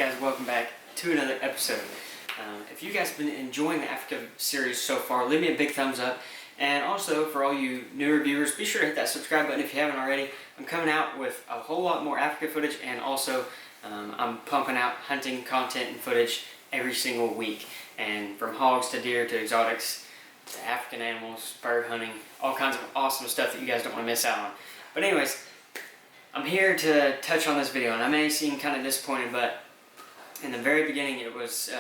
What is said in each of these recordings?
up, guys? Welcome back to another episode. If you guys have been enjoying the Africa series so far, leave me a big thumbs up. And also, for all you newer viewers, be sure to hit that subscribe button if you haven't already. I'm coming out with a whole lot more Africa footage, and also I'm pumping out hunting content and footage every single week. And from hogs to deer to exotics to African animals, bird hunting, all kinds of awesome stuff that you guys don't want to miss out on. But anyways, I'm here to touch on this video, and I may seem kind of disappointed, but in the very beginning it was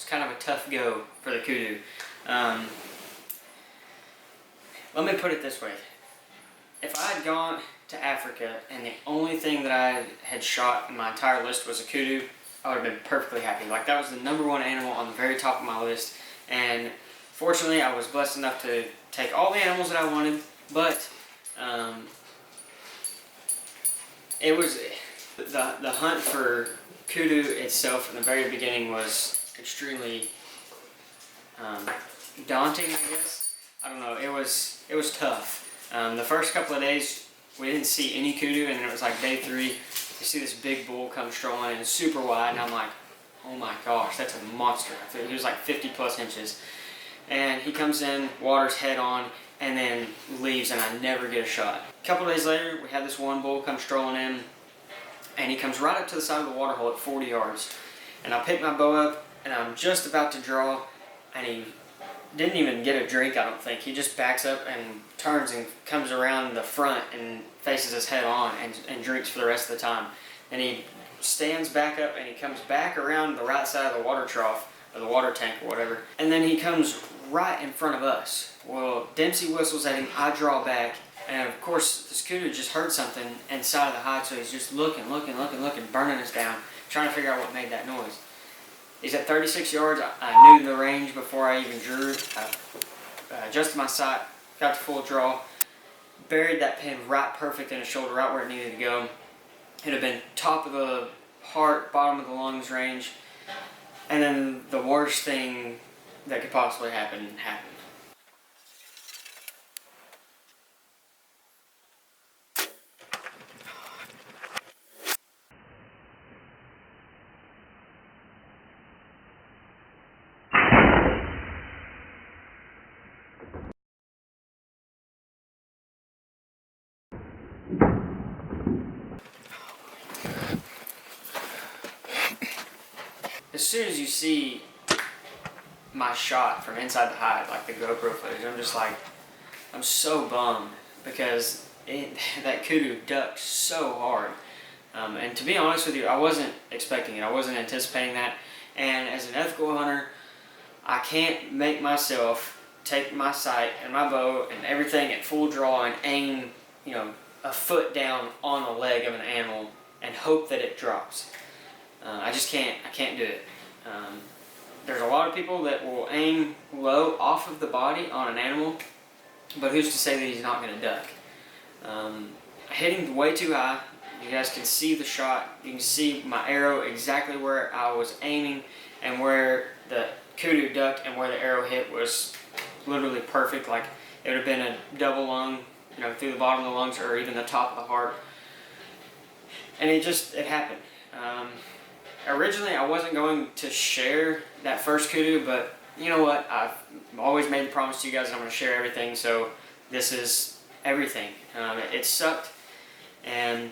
kind of a tough go for the kudu. Let me put it this way. If I had gone to Africa and the only thing that I had shot in my entire list was a kudu, I would have been perfectly happy. Like, that was the #1 animal on the very top of my list, and fortunately I was blessed enough to take all the animals that I wanted, but it was the hunt for kudu itself in the very beginning was extremely daunting, I guess. I don't know. It was tough. The first couple of days we didn't see any kudu, and then it was like day 3. You see this big bull come strolling in, super wide, and I'm like, oh my gosh, that's a monster. He was like 50 plus inches, and he comes in, waters head on, and then leaves, and I never get a shot. A couple days later, we had this one bull come strolling in, and he comes right up to the side of the water hole at 40 yards. And I pick my bow up, and I'm just about to draw, and he didn't even get a drink, I don't think. He just backs up and turns and comes around the front and faces us head on and drinks for the rest of the time. And he stands back up, and he comes back around the right side of the water trough, or the water tank or whatever, and then he comes right in front of us. Well, Dempsey whistles at him, I draw back, and of course this kudu just heard something inside of the hide, so he's just looking, burning us down, trying to figure out what made that noise. He's at 36 yards. I knew the range before I even drew. I adjusted my sight, got to full draw, buried that pin right perfect in his shoulder, right where it needed to go. It had been top of the heart, bottom of the lungs range, and then the worst thing that could possibly happen happened. As soon as you see my shot from inside the hide, like the GoPro footage, I'm just like, I'm so bummed, because that kudu ducked so hard. And to be honest with you, I wasn't expecting it. I wasn't anticipating that. And as an ethical hunter, I can't make myself take my sight and my bow and everything at full draw and aim, a foot down on the leg of an animal and hope that it drops. I just can't. I can't do it. There's a lot of people that will aim low off of the body on an animal, but who's to say that he's not going to duck? Hitting way too high. You guys can see the shot. You can see my arrow exactly where I was aiming, and where the kudu ducked and where the arrow hit was literally perfect. Like, it would have been a double lung, through the bottom of the lungs, or even the top of the heart. And it happened. Originally, I wasn't going to share that first kudu, but you know what? I've always made the promise to you guys that I'm going to share everything, so this is everything. It sucked, and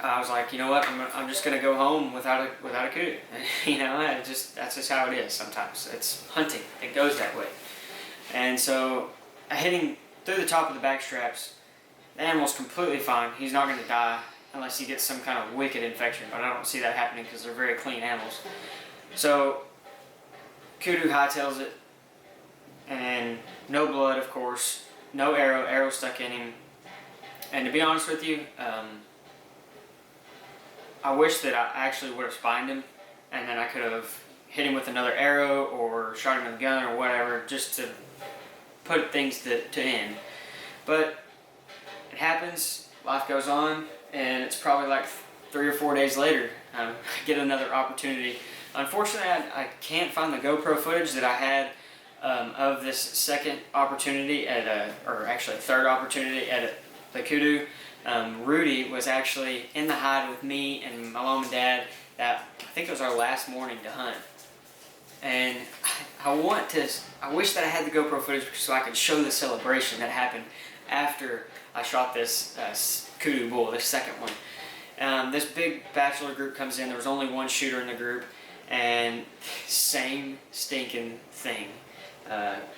I was like, you know what? I'm just going to go home without a kudu. That's just how it is sometimes. It's hunting. It goes that way. And so, hitting through the top of the back straps, the animal's completely fine. He's not going to die unless he gets some kind of wicked infection, but I don't see that happening because they're very clean animals. So, kudu hightails it, and no blood, of course, no arrow stuck in him. And to be honest with you, I wish that I actually would have spined him, and then I could have hit him with another arrow or shot him with a gun or whatever, just to put things to end. But it happens, life goes on, and it's probably like 3 or 4 days later I get another opportunity. Unfortunately, I can't find the GoPro footage that I had of this second opportunity or actually third opportunity at the kudu. Rudy was actually in the hide with me and my mom and dad. That I think it was our last morning to hunt. And I wish that I had the GoPro footage so I could show the celebration that happened after I shot this kudu bull, this second one. This big bachelor group comes in. There was only one shooter in the group, and same stinking thing.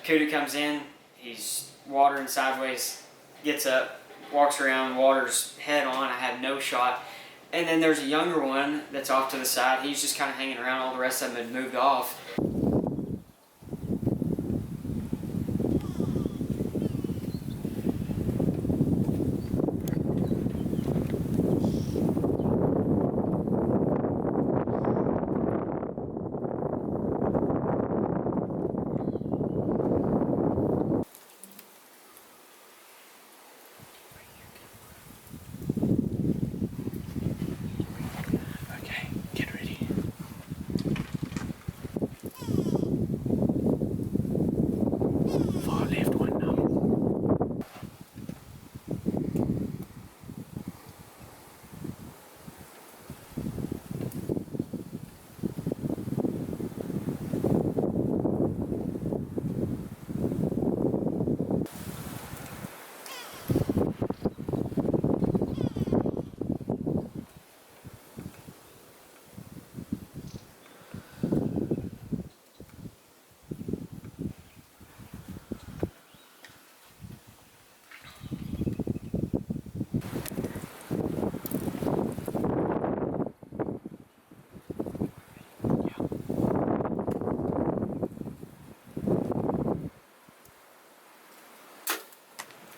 Kudu comes in, he's watering sideways, gets up, walks around, waters head on. I had no shot. And then there's a younger one that's off to the side. He's just kind of hanging around. All the rest of them had moved off.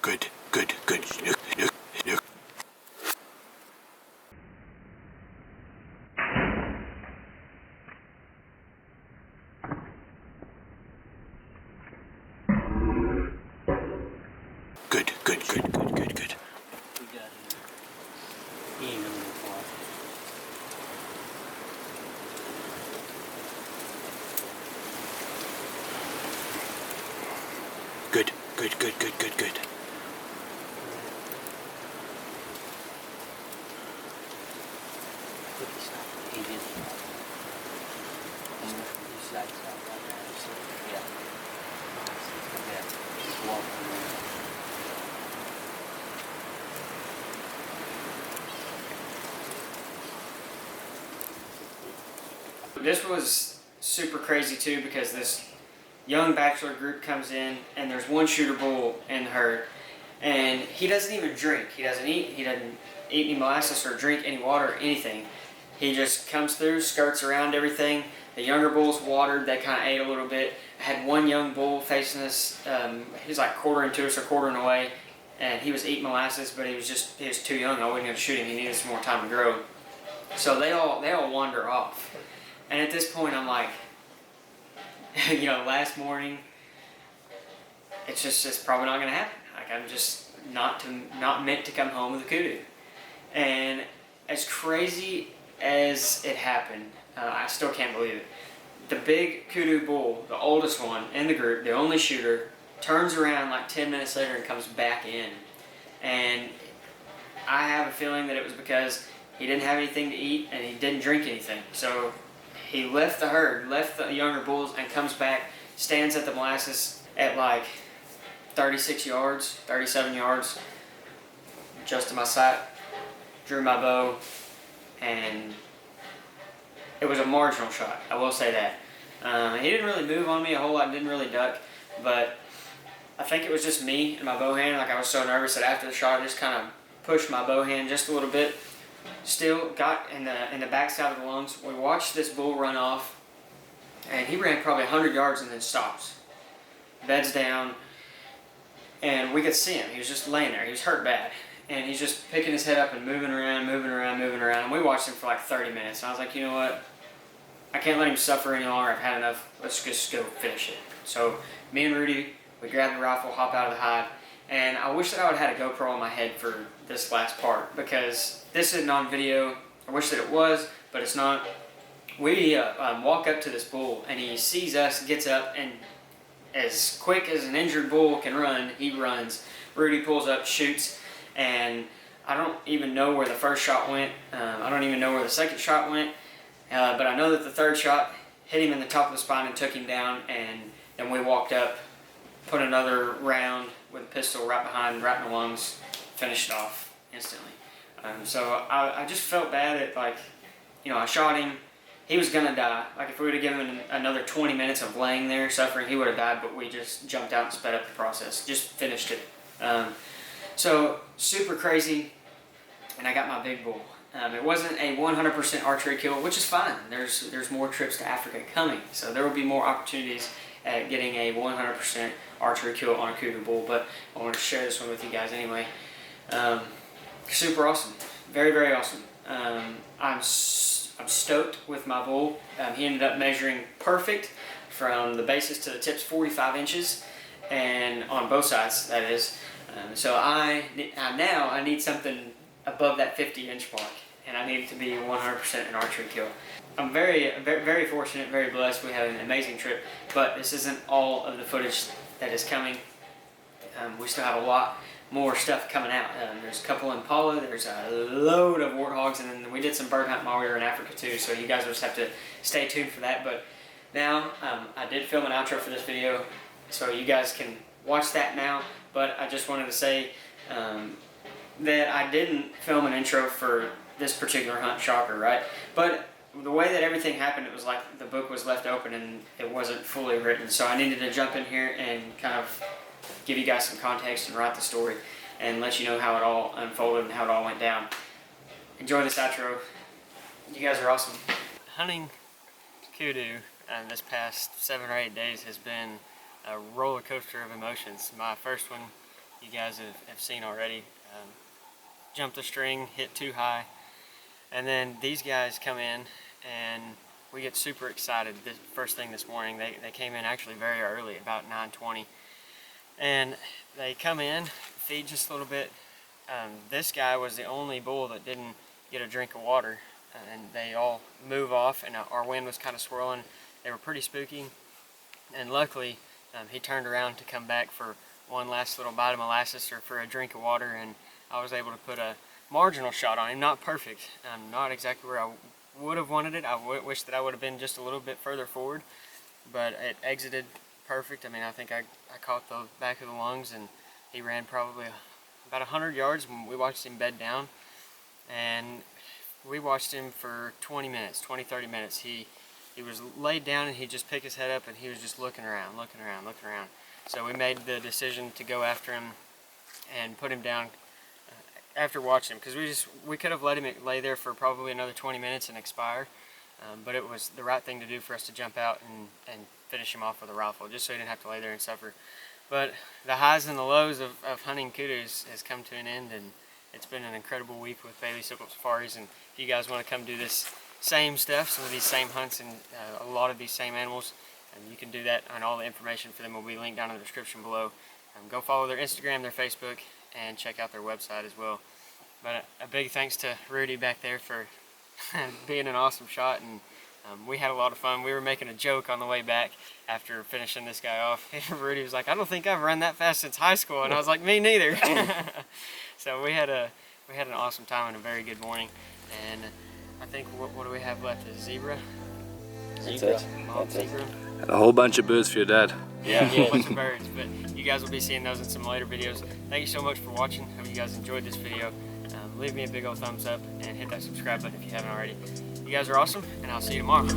Good. We got him. He ain't gonna go far. Good. He did. These sides out right now. Yeah. Just walking around. This was super crazy too because this young bachelor group comes in and there's one shooter bull in the herd, and he doesn't even drink. He doesn't eat any molasses or drink any water or anything. He just comes through, skirts around everything. The younger bulls watered, they kind of ate a little bit. I had one young bull facing us, he was like quartering to us or quartering away, and he was eating molasses, but he was too young. I wasn't going to shoot him. He needed some more time to grow. So they all wander off. And at this point, I'm like, last morning, it's probably not going to happen. Like, I'm just not meant to come home with a kudu. And as crazy as it happened, I still can't believe it. The big kudu bull, the oldest one in the group, the only shooter, turns around like 10 minutes later and comes back in. And I have a feeling that it was because he didn't have anything to eat and he didn't drink anything. So he left the herd, left the younger bulls, and comes back, stands at the molasses at like 36 yards, 37 yards, adjusted my sight, drew my bow, and it was a marginal shot, I will say that. He didn't really move on me a whole lot, didn't really duck, but I think it was just me and my bow hand. Like, I was so nervous that after the shot I just kind of pushed my bow hand just a little bit. Still got in the backside of the lungs. We watched this bull run off, and he ran probably 100 yards and then stops. Beds down, and we could see him. He was just laying there. He was hurt bad, and he's just picking his head up and moving around. And we watched him for like 30 minutes. And I was like, you know what? I can't let him suffer any longer. I've had enough. Let's just go finish it. So me and Rudy, we grabbed the rifle, hop out of the hide, and I wish that I would have had a GoPro on my head for this last part, because this isn't on video. I wish that it was, but it's not. We walk up to this bull, and he sees us, gets up, and as quick as an injured bull can run, he runs. Rudy pulls up, shoots, and I don't even know where the first shot went. I don't even know where the second shot went. But I know that the third shot hit him in the top of the spine and took him down, and then we walked up, put another round with a pistol right behind, right in the lungs, finished it off instantly. So I just felt bad at, like, you know, I shot him, he was gonna die. Like, if we would have given him another 20 minutes of laying there suffering, he would have died, but we just jumped out and sped up the process, just finished it. So super crazy, and I got my big bull. It wasn't a 100% archery kill, which is fine. There's more trips to Africa coming, so there will be more opportunities at getting a 100% archery kill on a cougar bull, but I wanted to share this one with you guys anyway. Super awesome, very, very awesome. I'm stoked with my bull. He ended up measuring perfect from the basis to the tips, 45 inches, and on both sides, that is. So now I need something above that 50-inch mark, and I need it to be 100% an archery kill. I'm very, very, very fortunate, very blessed. We had an amazing trip, but this isn't all of the footage that is coming. We still have a lot more stuff coming out. There's a couple Impala, there's a load of warthogs, and then we did some bird hunting while we were in Africa too, so you guys will just have to stay tuned for that. But now, I did film an outro for this video, so you guys can watch that now, but I just wanted to say that I didn't film an intro for this particular hunt, shocker, right? But the way that everything happened, it was like the book was left open and it wasn't fully written, so I needed to jump in here and kind of give you guys some context and write the story and let you know how it all unfolded and how it all went down. Enjoy this outro. You guys are awesome. Hunting kudu this past 7 or 8 days has been a roller coaster of emotions. My first one you guys have seen already. Jumped the string, hit too high, and then these guys come in and we get super excited. The first thing this morning, they came in actually very early, about 9:20, and they come in, feed just a little bit. This guy was the only bull that didn't get a drink of water, and they all move off, and our wind was kind of swirling. They were pretty spooky, and luckily he turned around to come back for one last little bite of molasses or for a drink of water, and I was able to put a marginal shot on him. Not perfect, not exactly where I would have wanted it. I wish that I would have been just a little bit further forward, but it exited perfect. I mean, I think I caught the back of the lungs, and he ran probably about 100 yards when we watched him bed down, and we watched him for 20 minutes, 20-30 minutes. He was laid down and he'd just pick his head up and he was just looking around. So we made the decision to go after him and put him down after watching him, because we could have let him lay there for probably another 20 minutes and expire, but it was the right thing to do for us to jump out and finish him off with a rifle, just so he didn't have to lay there and suffer. But the highs and the lows of hunting kudus has come to an end, and it's been an incredible week with Bailey Sippel Safaris. And if you guys want to come do this same stuff, some of these same hunts and a lot of these same animals, you can do that, and all the information for them will be linked down in the description below. Go follow their Instagram, their Facebook, and check out their website as well. But a big thanks to Rudy back there for being an awesome shot, and we had a lot of fun. We were making a joke on the way back after finishing this guy off. Rudy was like, "I don't think I've run that fast since high school," and I was like, "Me neither." So we had an awesome time and a very good morning. And I think what do we have left? A zebra. Zebra. And a whole bunch of birds for your dad. Yeah, a whole bunch of birds. But you guys will be seeing those in some later videos. Thank you so much for watching. Hope you guys enjoyed this video. Leave me a big old thumbs up and hit that subscribe button if you haven't already. You guys are awesome, and I'll see you tomorrow.